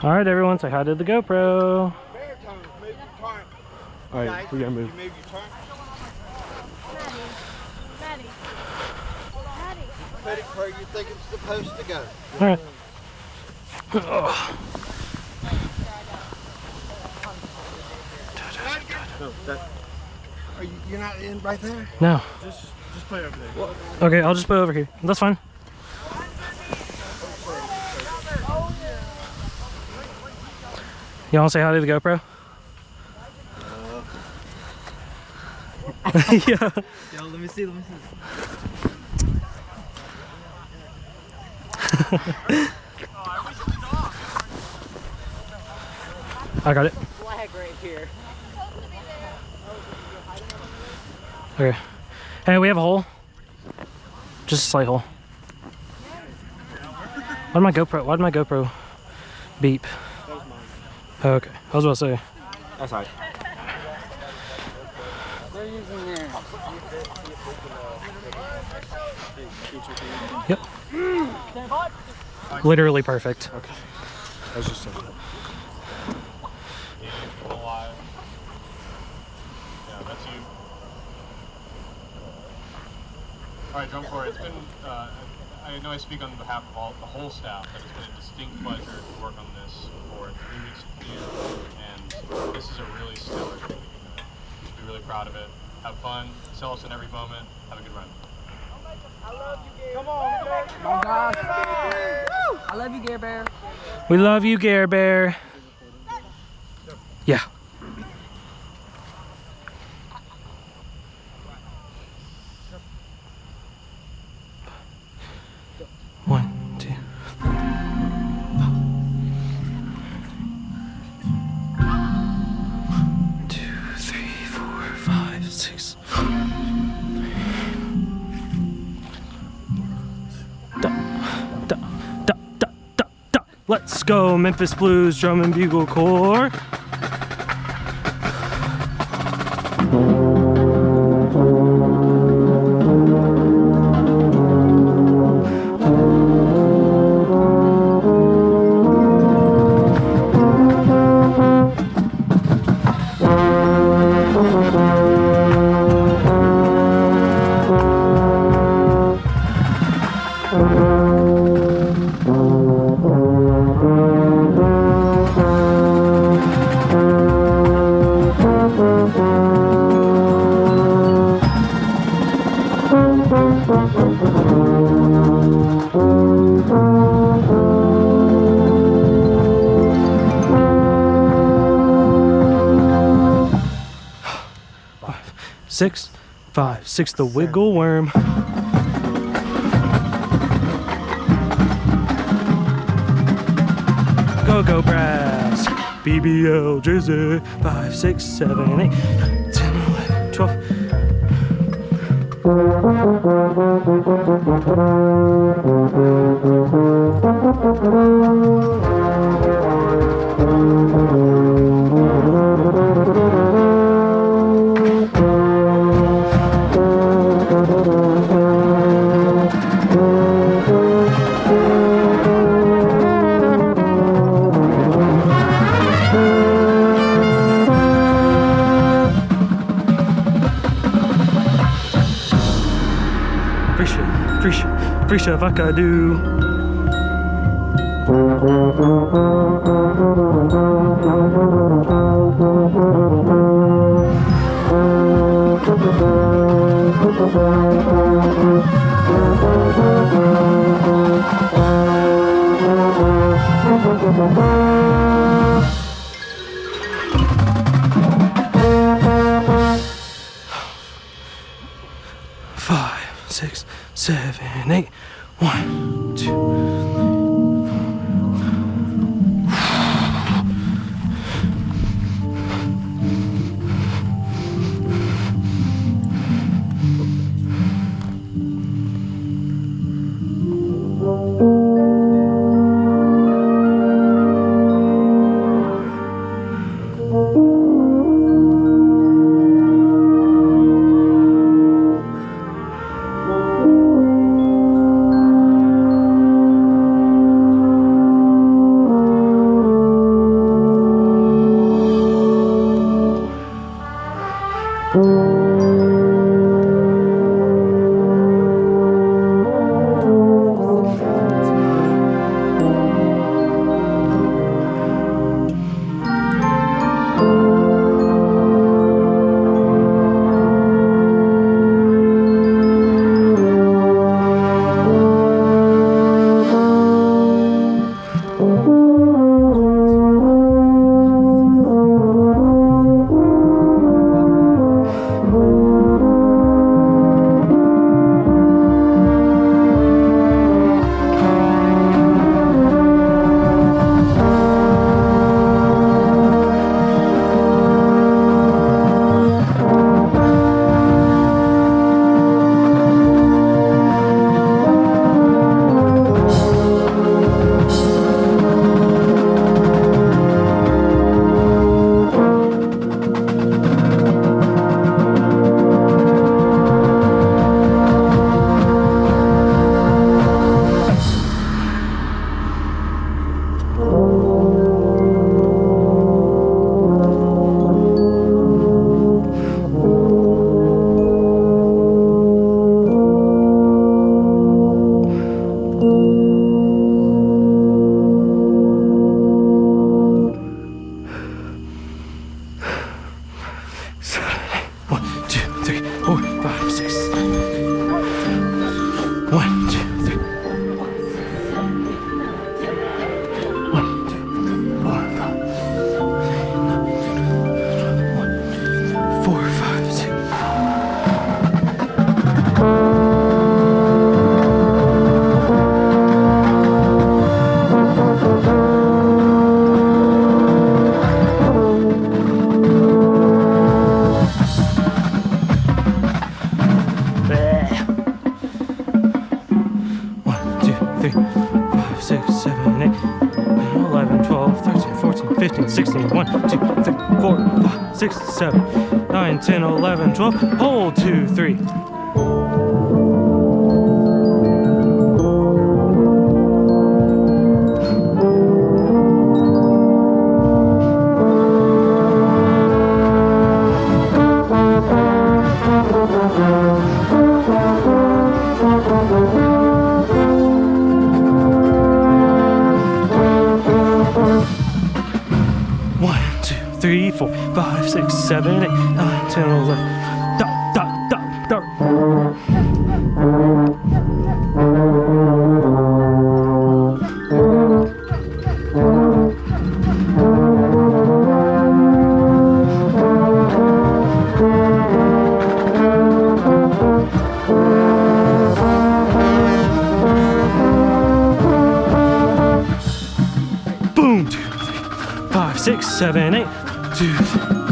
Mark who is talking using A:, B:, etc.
A: All right, everyone, say hi to the GoPro.
B: Baritone, move your turn.
C: All right, we gotta move.
B: You move your turn.
D: Maddie.
B: Put it where you think it's supposed to go.
A: All right.
B: You're not in right there?
A: No.
C: Just play over there.
B: What?
A: Okay, I'll just put it over here. That's fine. You want to say hi to the GoPro? Yeah.
E: Yo, let me see.
A: I got it.
E: Flag right here.
A: Okay. Hey, we have a hole. Just a slight hole. Why did my GoPro beep?
C: That was mine.
A: Oh, okay. I was about to say.
C: That's all right.
E: They're using their...
A: Yep. Literally perfect.
C: Okay. I was just saying that.
F: Alive. Yeah, that's you. Alright, drum corps, it's been, I know I speak on behalf of the whole staff, that it's been a distinct pleasure to work on this for 3 weeks with you, and this is a really stellar thing. Be really proud of it. Have fun, sell us in every moment, have a good run.
E: I love you, Gare. Come on, Gare. Oh, gosh. I love you, Gare Bear.
A: We love you, Gare Bear. Yeah. One, two. Two, three, four, five, six. Da, da, da, da, da, da. Let's go, Memphis Blues Drum and Bugle Corps. Six, 5, 6, the wiggle worm. Go, go, brass. BBL, Jersey. 5, 6, 7, 8, 10, 11, 12. Appreciate vakadu. Five, 6, 7, 8. 1, 2. 15, 16, 1, 2, 3, 4, 5, 6, 7, 9, 10, 11, 12. Hold 2, 3. One, 2, 3, 4, 5, 6, 7, 8, 9, 10, 11. Dot, dot, dot, dot. Boom, 2, 3, 5, 6, 7, 8, 2, 3.